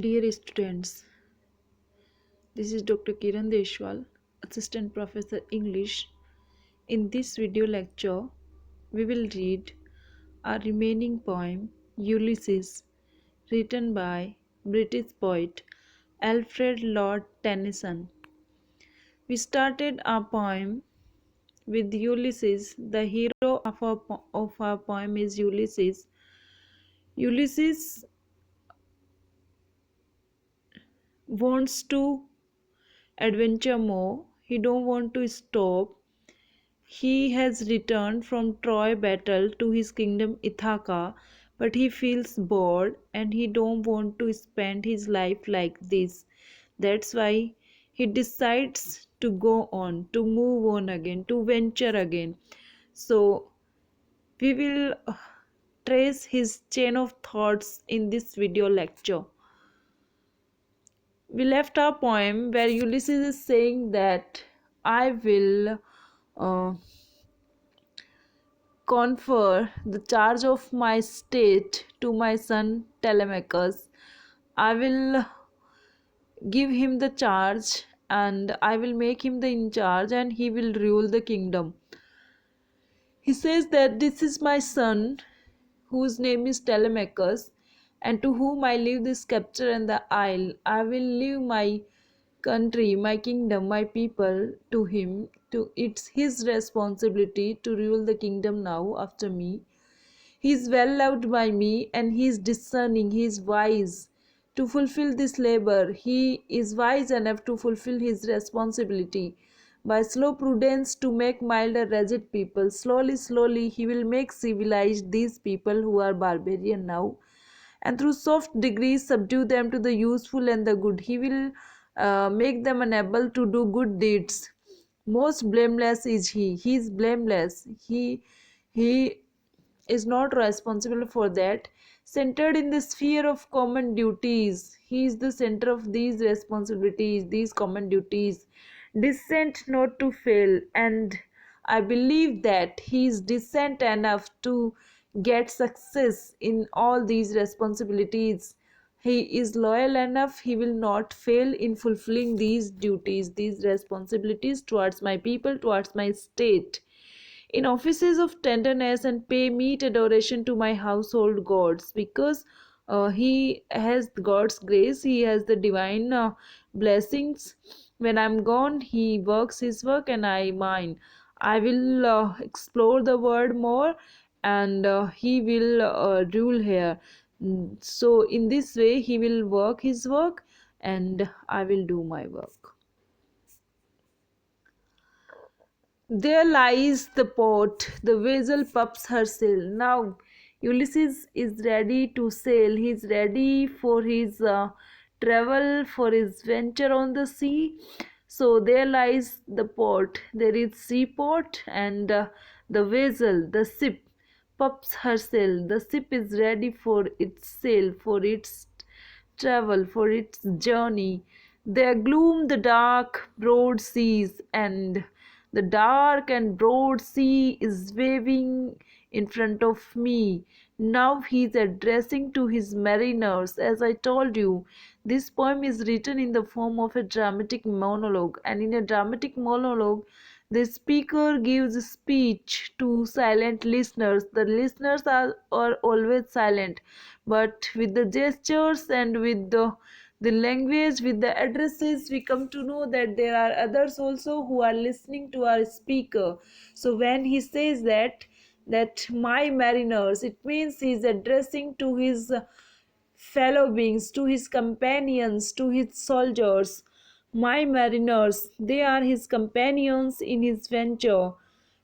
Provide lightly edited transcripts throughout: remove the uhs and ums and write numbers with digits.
Dear students, this is Dr. Kiran Deshwal, Assistant Professor English. In this video lecture, we will read our remaining poem, Ulysses, written by British poet Alfred Lord Tennyson. We started our poem with Ulysses. The hero of our poem is Ulysses. Ulysses wants to adventure more. He don't want to stop. He has returned from Troy battle to his kingdom Ithaca, but he feels bored and he don't want to spend his life like this. That's why he decides to go on, to move on again, to venture again. So we will trace his chain of thoughts in this video lecture. We left our poem where Ulysses is saying that I will confer the charge of my state to my son Telemachus. I will give him the charge and I will make him the in charge and he will rule the kingdom. He says that this is my son whose name is Telemachus and to whom I leave the scepter and the isle. I will leave my country, my kingdom, my people to him. It's his responsibility to rule the kingdom now after me. He is well loved by me and he is discerning, he is wise to fulfill this labor. He is wise enough to fulfill his responsibility by slow prudence to make mild and wretched people. Slowly, slowly, he will make civilized these people who are barbarian now, and through soft degrees subdue them to the useful and the good. He will make them unable to do good deeds. Most blameless is he is blameless. He is not responsible for that. Centered in the sphere of common duties, he is the center of these responsibilities, these common duties. Decent not to fail, and I believe that he is decent enough to get success in all these responsibilities. He is loyal enough, he will not fail in fulfilling these duties, these responsibilities towards my people, towards my state, in offices of tenderness, and pay meet adoration to my household gods, because he has God's grace, he has the divine blessings. When I'm gone, he works his work and I mine. I will explore the world more, and he will rule here. So in this way he will work his work and I will do my work. There lies the port, the vessel puffs her sail. Now Ulysses is ready to sail. He is ready for his travel, for his venture on the sea. So there lies the port. There is seaport, and the vessel, the ship, puffs her sail. The ship is ready for its sail, for its travel, for its journey. There gloom the dark, broad seas, and the dark and broad sea is waving in front of me. Now he is addressing to his mariners. As I told you, this poem is written in the form of a dramatic monologue, and in a dramatic monologue, the speaker gives speech to silent listeners. The listeners are always silent, but with the gestures and with the language, with the addresses, we come to know that there are others also who are listening to our speaker. So when he says that my mariners, it means he is addressing to his fellow beings, to his companions, to his soldiers. My mariners, they are his companions in his venture,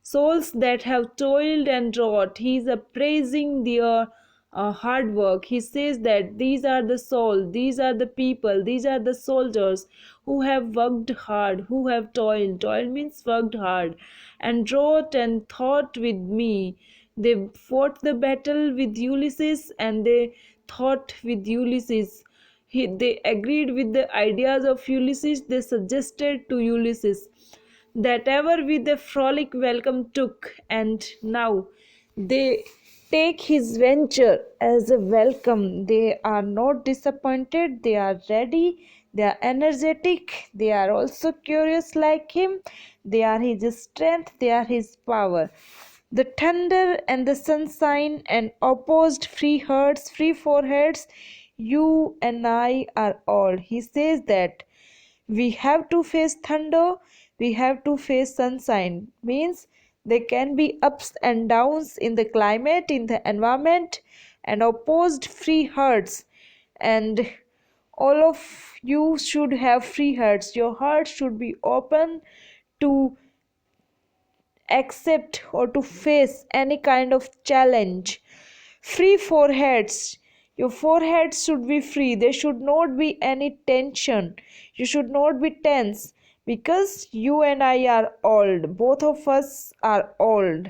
souls that have toiled and wrought. He is appraising their hard work. He says that these are the soul, these are the people, these are the soldiers who have worked hard, who have toiled. Toil means worked hard, and wrought and thought with me. They fought the battle with Ulysses and they thought with Ulysses. They agreed with the ideas of Ulysses. They suggested to Ulysses that ever with a frolic welcome took, and now they take his venture as a welcome. They are not disappointed, they are ready, they are energetic, they are also curious like him. They are his strength, they are his power. The thunder and the sunshine and opposed free hearts, free foreheads, you and I are all. He says that we have to face thunder, we have to face sunshine. Means there can be ups and downs in the climate, in the environment, and opposed free hearts. And all of you should have free hearts. Your heart should be open to accept or to face any kind of challenge. Free foreheads. Your foreheads should be free. There should not be any tension. You should not be tense because you and I are old. Both of us are old.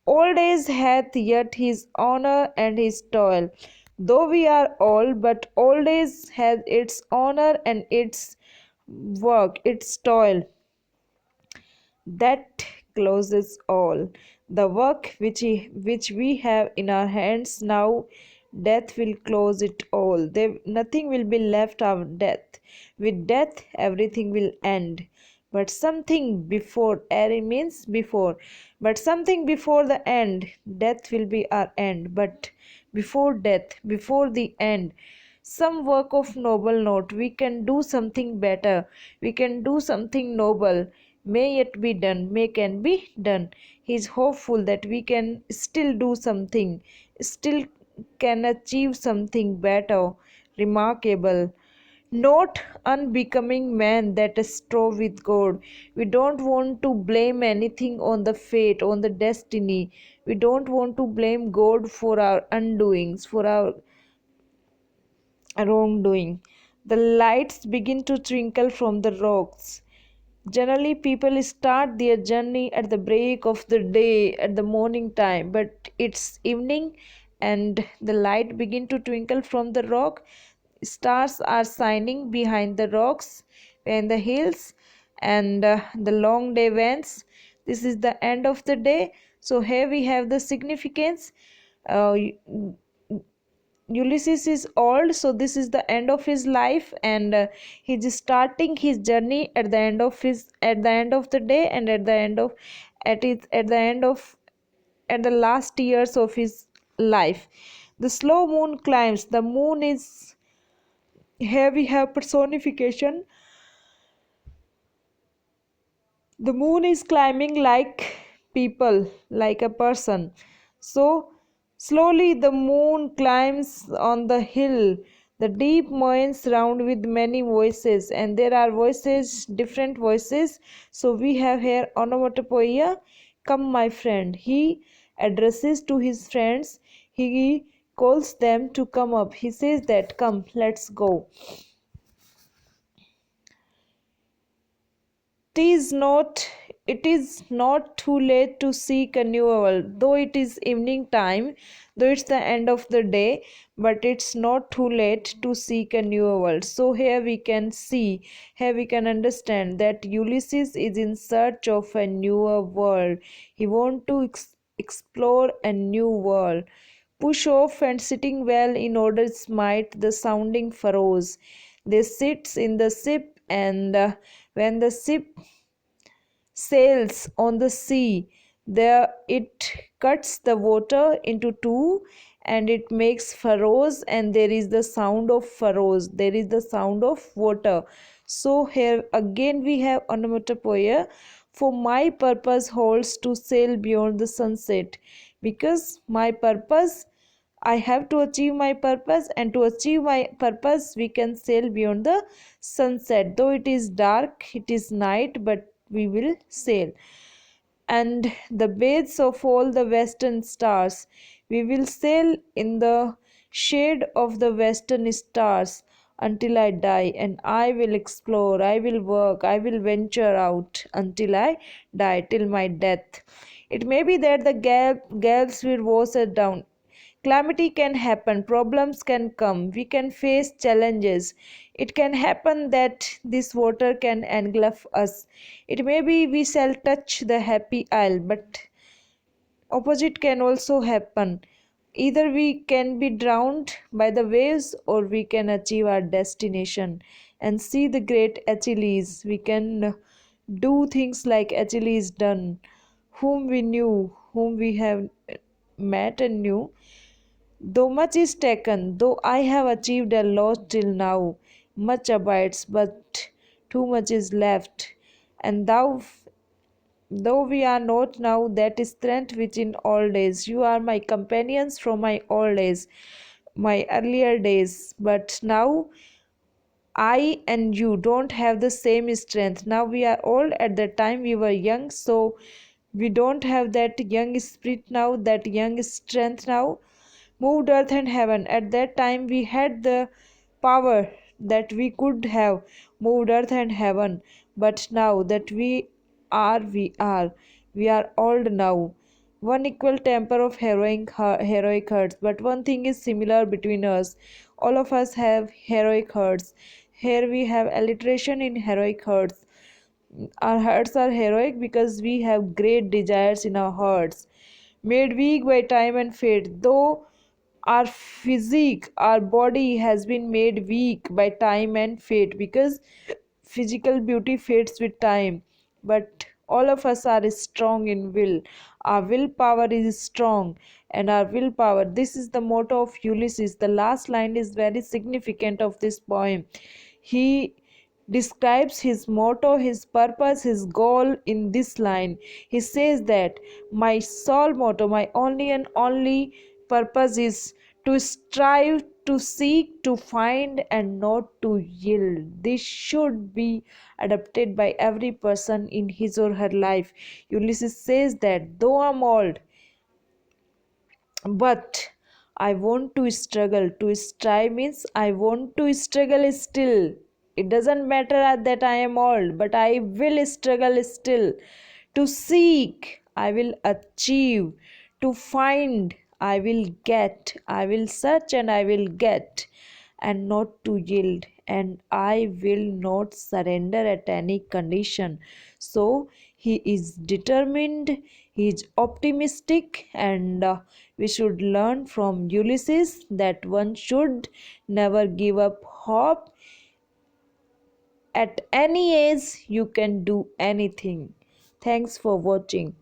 Old age hath yet his honor and his toil. Though we are old, but old age has its honor and its work, its toil. That closes all the work which we have in our hands now. Death will close it all. There nothing will be left of death. With death everything will end. But something before, er means before, but something before the end. Death will be our end, but before death, before the end, some work of noble note. We can do something better, we can do something noble. May it be done, may can be done. He is hopeful that we can still do something, still can achieve something better, remarkable, not unbecoming man that strove with God. We don't want to blame anything on the fate, on the destiny. We don't want to blame God for our undoings, for our wrongdoing. The lights begin to twinkle from the rocks. Generally, people start their journey at the break of the day, at the morning time, but it's evening and the light begin to twinkle from the rock. Stars are shining behind the rocks and the hills, and the long day wanes. This is the end of the day. So here we have the significance. Uh, Ulysses is old, so this is the end of his life, and he's starting his journey at the end of the day, and at the end of at the last years of his life. The slow moon climbs. The moon is, here we have personification. The moon is climbing like people, like a person. So slowly the moon climbs on the hill. The deep moines round with many voices, and there are voices, different voices. So we have here onomatopoeia. Come, my friend. He addresses to his friends. He calls them to come up. He says that, come, let's go. It is not too late to seek a new world, though it is evening time, though it's the end of the day, but it's not too late to seek a new world. So here we can see, here we can understand that Ulysses is in search of a newer world. He wants to explore a new world. Push off and sitting well in order smite the sounding furrows. They sits in the ship, and when the ship sails on the sea, there it cuts the water into two, and it makes furrows, and there is the sound of furrows, there is the sound of water. So here again we have onomatopoeia. For my purpose holds to sail beyond the sunset, because my purpose, I have to achieve my purpose, and to achieve my purpose, we can sail beyond the sunset. Though it is dark, it is night, but we will sail. And the beds of all the western stars, we will sail in the shade of the western stars until I die, and I will explore, I will work, I will venture out until I die, till my death. It may be that the gales will wash us down. Calamity can happen, problems can come, we can face challenges. It can happen that this water can engulf us. It may be we shall touch the happy isle, but opposite can also happen. Either we can be drowned by the waves or we can achieve our destination and see the great Achilles. We can do things like Achilles done, whom we knew, whom we have met and knew. Though much is taken, though I have achieved a lot till now, much abides, but too much is left. And though we are not now that strength which in old days, you are my companions from my old days, my earlier days, but now I and you don't have the same strength. Now we are old. At the time we were young, so we don't have that young spirit now, that young strength now. Moved earth and heaven. At that time we had the power that we could have moved earth and heaven, but now that we are old now. One equal temper of heroic hearts, but one thing is similar between us. All of us have heroic hearts. Here we have alliteration in heroic hearts. Our hearts are heroic because we have great desires in our hearts, made weak by time and fate. Though our physique, our body has been made weak by time and fate, because physical beauty fades with time, but all of us are strong in will. Our willpower is strong, and our willpower, this is the motto of Ulysses. The last line is very significant of this poem. He describes his motto, his purpose, his goal in this line. He says that my sole motto, my only and only purpose is to strive, to seek, to find, and not to yield. This should be adopted by every person in his or her life. Ulysses says that though I'm old, but I want to struggle. To strive means I want to struggle still. It doesn't matter that I am old, but I will struggle still. To seek, I will achieve. To find, I will get. I will search and I will get, and not to yield. And I will not surrender at any condition. So he is determined, he is optimistic, and we should learn from Ulysses that one should never give up hope. At any age, you can do anything. Thanks for watching.